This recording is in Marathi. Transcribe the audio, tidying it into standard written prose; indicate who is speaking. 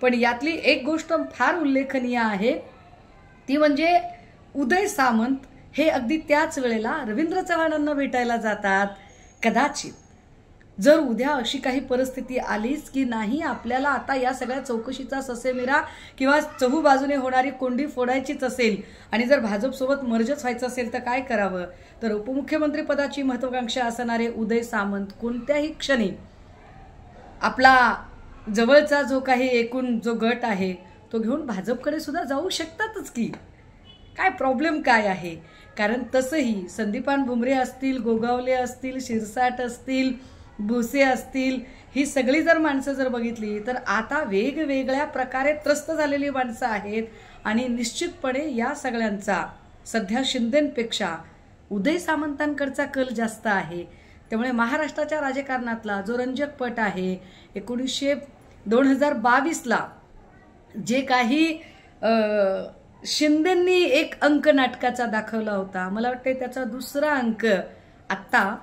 Speaker 1: पण यातली एक गोष्ट फार उल्लेखनीय आहे, ती म्हणजे उदय सामंत हे अगदी त्याच वेळेला रवींद्र चव्हाणांना भेटायला जातात. कदाचित जर उद्या अशी काही परिस्थिती आलीच की नाही, आपल्याला आता या सगळ्या चौकशीचा ससेमिरा किंवा चहूबाजूने होणारी कोंडी फोडायचीच असेल आणि जर भाजपसोबत मर्जच व्हायचं असेल तर काय करावं, तर उपमुख्यमंत्री पदाची महत्वाकांक्षा असणारे उदय सामंत कोणत्याही क्षणी आपला जवळचा जो काही एकूण जो गट आहे तो घेऊन भाजपकडे सुद्धा जाऊ शकतातच की. काय प्रॉब्लेम काय आहे? कारण तसंही संदीपान भुमरे असतील, गोगावले असतील, शिरसाट असतील, भुसे असतील, ही सगळी जर माणसं जर बघितली तर आता वेगवेगळ्या प्रकारे त्रस्त झालेली माणसं आहेत आणि निश्चितपणे या सगळ्यांचा सध्या शिंदेंपेक्षा उदय सामंतांकडचा कल जास्त आहे. त्यामुळे महाराष्ट्राच्या राजकारणातला जो रंजक पट आहे 2022ला जे काही शिंदेंनी एक अंक नाटकाचा दाखवला होता, मला वाटते त्याचा दुसरा अंक आत्ता